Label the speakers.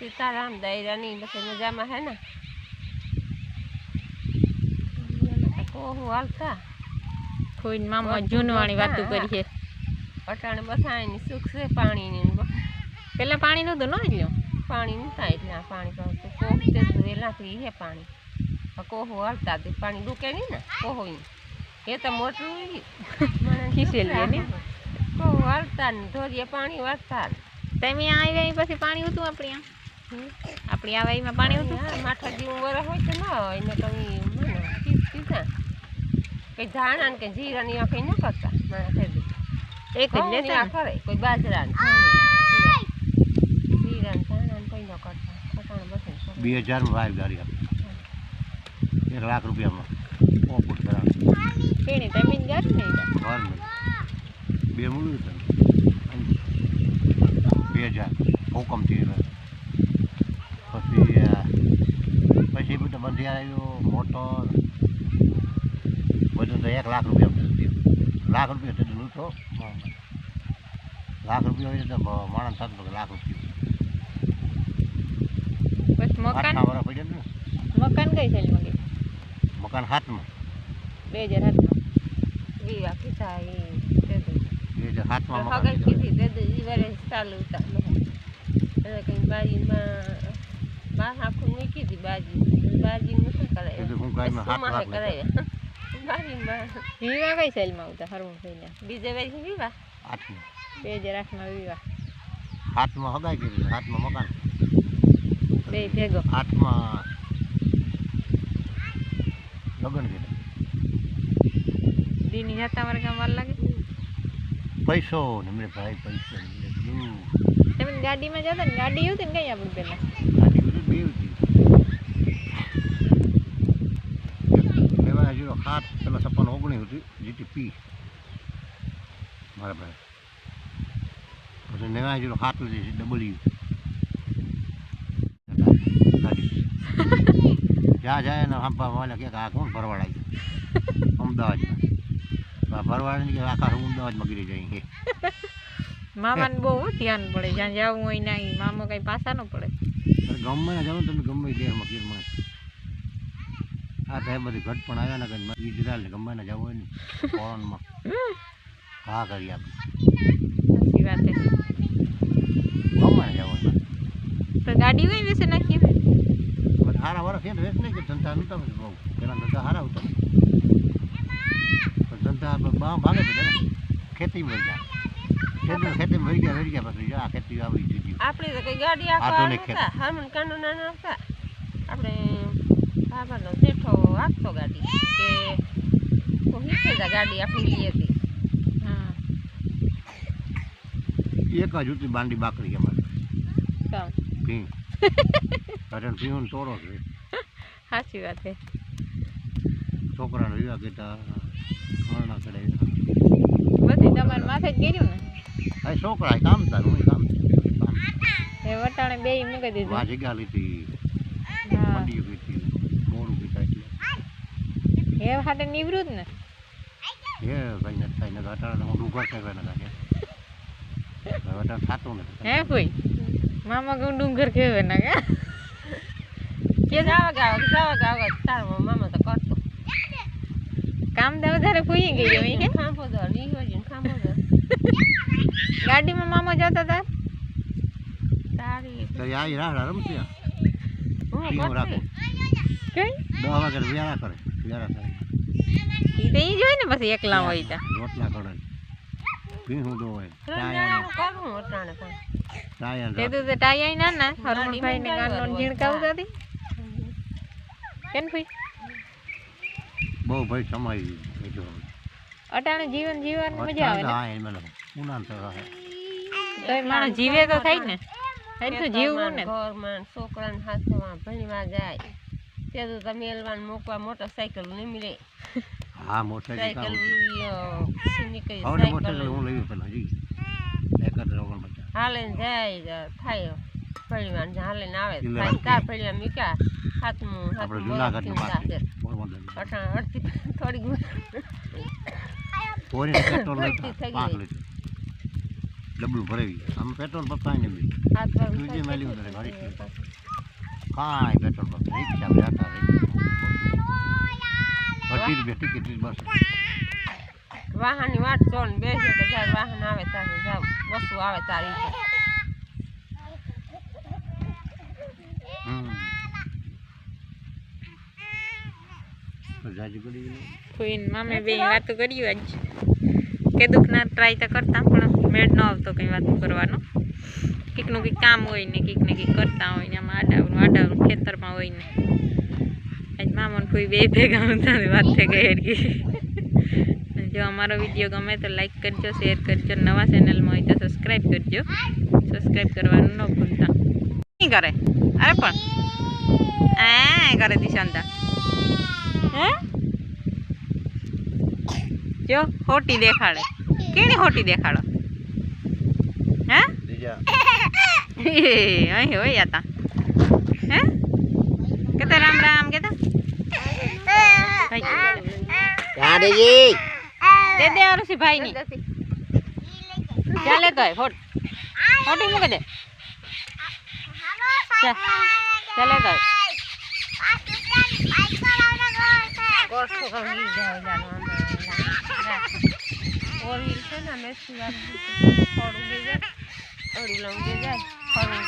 Speaker 1: सीताराम दायरानी बस मजामा है ना कोहू हालता
Speaker 2: कोई मामा जूनवाणी वातू करी है
Speaker 1: अटाणे बसायनी सुख से पानी ने
Speaker 2: पहला पानी नो तो न ल्यो
Speaker 1: पानी नता એટલે પાણી તો કોહુ તે વેલાથી હે પાણી કોહુ હાલતા તે પાણી રૂકે નહીં ને કોહુ એ તો મોટું
Speaker 2: ખીસેલી ને
Speaker 1: કોહુ હાલતા ને ધોરીએ પાણી વાળતા
Speaker 2: તમે આવી પછી પાણી ઉતું આપણી આવાઈમાં પાણી ઉતું
Speaker 1: માથા જેવું વરસ હોય તો ન હોય ને કઈ કીધા કઈ ધાણા ને કે જીરા ની કઈ ન કરતા મને થઈ દે
Speaker 2: એક જ લેતા
Speaker 1: કરે કોઈ બાજરા ને જીરા ને ધાણા ને કઈ ન કરતા ખટાણ બસે
Speaker 3: 2000 માં વાય ગાડી આપી 1 લાખ રૂપિયામાં ઓપુટ કરા
Speaker 2: કેણી તમે ગાડી નહીં
Speaker 3: ઘર મે બે મૂળું હતું 2000 હુકમ થી પછી બધું બંધી આવ્યો મોટર બધું તો 1 લાખ રૂપિયા લાખ રૂપિયા તો લૂંટો લાખ રૂપિયા હોય તો માણસ થતો લાખ રૂપિયા
Speaker 2: બસ મકાન
Speaker 3: વરા પડ્યા ને
Speaker 2: મકાન કઈ છે મગી
Speaker 3: મકાન હાથમાં
Speaker 2: 2007 માં
Speaker 1: વિવા કીધા એ
Speaker 3: 2007 માં મકાન
Speaker 1: હગાઈ કીધી દે દે ઈ વરે ચાલુ ઉતા એટલે કઈ બાજીમાં બાર આખું મૂકી દી બાજી નથી કરાય
Speaker 3: એટલે હું કાઈમાં 7 લાખ
Speaker 1: કરાય બાજીમાં
Speaker 2: વિવા કઈ સેલમાં ઉતા હરવું થઈને
Speaker 1: બીજે વેચી વિવા
Speaker 3: 8
Speaker 2: 2008 માં વિવા
Speaker 3: 7 માં હગાઈ કરી 7 માં મકાન
Speaker 2: બે ભેગો
Speaker 3: 8 માં લગન કર્યા
Speaker 2: દીની જાતા મારે કામ વાર લાગે
Speaker 3: પૈસો ને મેરે ભાઈ પૈસો
Speaker 2: તમે ગાડીમાં જતા ને ગાડી હતી ને કઈ આપણે પેલા
Speaker 3: ગાડી બધું બે હતી એમાં હજુ 7 પેલા 56 હતી જીટીપી મારા ભાઈ પછી નવા હજુ 7 લીધી ડબલ્યુ જ્યાં જાય ને હંપા વાળા કે આ કોણ ભરવાડાય અમદાવાદમાં ભરવાડાની કે આખા અમદાવાદમાં ગીરી જાય
Speaker 2: મામાને બહુ ધ્યાન પડે જ્યાં જવું હોય ના મામા કઈ પાછા ન પડે
Speaker 3: ગમે ને જાવ તમે ગમે દેહમાં ગીરમાં આ ટાઈમ બધી ઘટ પણ આવ્યા ને કઈ ગુજરાત ને ગમે ને જવું હોય ને ફોરનમાં હા કરી આપી
Speaker 2: સાચી વાત છે
Speaker 3: ગમે ને જવું
Speaker 2: તો ગાડી હોય વેસે નાખીએ
Speaker 3: સારા વર્ષ છે ને વેચ નહીં કે ધંધા નહોતા બહુ પેલા ધંધા સારા હતા ધંધા ભાગે બધા ખેતી મરી ગયા ખેતી મરી ગયા પછી આ ખેતી આવી દીધી
Speaker 1: આપણે તો કઈ ગાડી આખા હરમન કાનો નાના હતા આપણે બાબાનો જેઠો આખતો ગાડી કે હું હિખેજા ગાડી આપણી લઈ હતી
Speaker 2: હા
Speaker 3: એક જ ઉતી બાંડી બાકરી અમારે
Speaker 2: કામ
Speaker 3: ભી કારણ પીવું તોડો છે
Speaker 2: સાચી વાત છે
Speaker 3: છોકરાને વિવાહ કીધા ઘણા કડાય
Speaker 2: બધી તમારે માથે જ ગીર્યું ને
Speaker 3: આ છોકરા કામતા હું કામ
Speaker 2: એ વટાણે બે મૂકી દીધું
Speaker 3: આ જગ્યા લીધી
Speaker 2: હા
Speaker 3: મંડીઓ લીધી મોડું પીતા એટલે
Speaker 2: એ હાટે નીવરું જ ને
Speaker 3: એ કઈ નથી કઈ નથી અટાણે હું ડુંગર કહેવાય ને કાંઈ અટાણે થતું નથી
Speaker 2: હે કોઈ મામા કહું ડુંગર કેવે ને
Speaker 1: કે જાવા ગાવ તાર મામા તો કરતો
Speaker 2: કામ તો વધારે પૂઈ ગઈ એમ કે
Speaker 1: ખાંભો દો ની હોય ખાંભો દો
Speaker 2: ગાડીમાં મામા જતા હતા
Speaker 1: તારી
Speaker 3: તો આ રાહ રમતી
Speaker 1: હું
Speaker 3: ટીમ રાખો
Speaker 2: કઈ
Speaker 3: 10 વાગે વ્યારા કરે
Speaker 2: ઈ તો ઈ જોઈ ને પછી એકલા હોય તા
Speaker 3: રોટલા કરે ભી હું દો હોય
Speaker 1: કરું અટાણે પણ
Speaker 3: ટાયર
Speaker 2: તે તો ટાઈ ના ના હરમણભાઈ ને ગાંડો ઝીણકાવતા હતી કેન ભાઈ
Speaker 3: બહુ ભાઈ સમાઈ ગયો
Speaker 2: અટાણે જીવન જીવવાની મજા આવે ને
Speaker 3: હા એ મને ઉનાન તો રહે
Speaker 2: તો માણસ જીવે તો થાય ને એટલું જીવવું ને
Speaker 1: ઘરમાં છોકરાને હાથમાં ભણવા જાય તે તો તમે એલવાન મૂકવા મોટરસાઇકલ નહીં મળે
Speaker 3: હા મોટરસાઇકલ
Speaker 1: સાયકલ નીકળી
Speaker 3: હવે મોટરસાઇકલ હું લઈ પેલા જી 1.49
Speaker 1: હાલે જાય થાય ભણવા હાલે આવે તાર ભણવા મૂક્યા હાથમાં
Speaker 3: આપણે જુનાગઢ
Speaker 1: અડધી થોડી
Speaker 3: પોરી પેટ્રોલ લઈ 5 લીટર ડબલું ભરાવી આમ પેટ્રોલ પંપ કાંઈ નહીં
Speaker 1: હાથ પગ
Speaker 3: બીજી મેલી
Speaker 1: ઉતારી
Speaker 3: ઉતારે ઘડી
Speaker 1: દીધું.
Speaker 3: કાંઈ પેટ્રોલ પંપ રિક્ષા જતા રહી 30 રૂપિયા ટિકિટ બસ
Speaker 1: વાહનની વાટ જો ને બેસે કે જ્યારે વાહન આવે ત્યારે જાવ વસ્તુ આવે તારી
Speaker 3: તો જાજી પડી ગઈ
Speaker 2: ફોઈન મામે બે વાતો કર્યું આજ કે દુઃખના ટ્રાય તો કરતા પણ મેળ ન આવતો કંઈ વાતો કરવાનો કંઈકનું કંઈક કામ હોય ને કંઈક કરતા હોય ને આમાં આડાવનું ખેતરમાં હોય ને આજ મામા ને ફોઈ બે ભેગા હતા વાત થઈ ગઈ હરકી જો અમારો વિડીયો ગમે તો લાઈક કરજો શેર કરજો નવા ચેનલમાં હોય તો સબસ્ક્રાઈબ કરજો સબસ્ક્રાઈબ કરવાનું ન ભૂલતા નહીં કરે અરે પણ કરે દિશાંતા હે જો હોટી દેખાડે કેની હોટી દેખાડો હે અહીં હોય હતા હે કેતા રામ રામ કેતા દે દે અરુષિ ભાઈ ની ચાલે તો હોટી મૂકે દે ચાલે તો
Speaker 1: કોર્સો કા વીર જાવ જાનો ઓર વીર છે ને મેસી વાત થોડું દે જાય થોડું લઉં દે જાય થોડું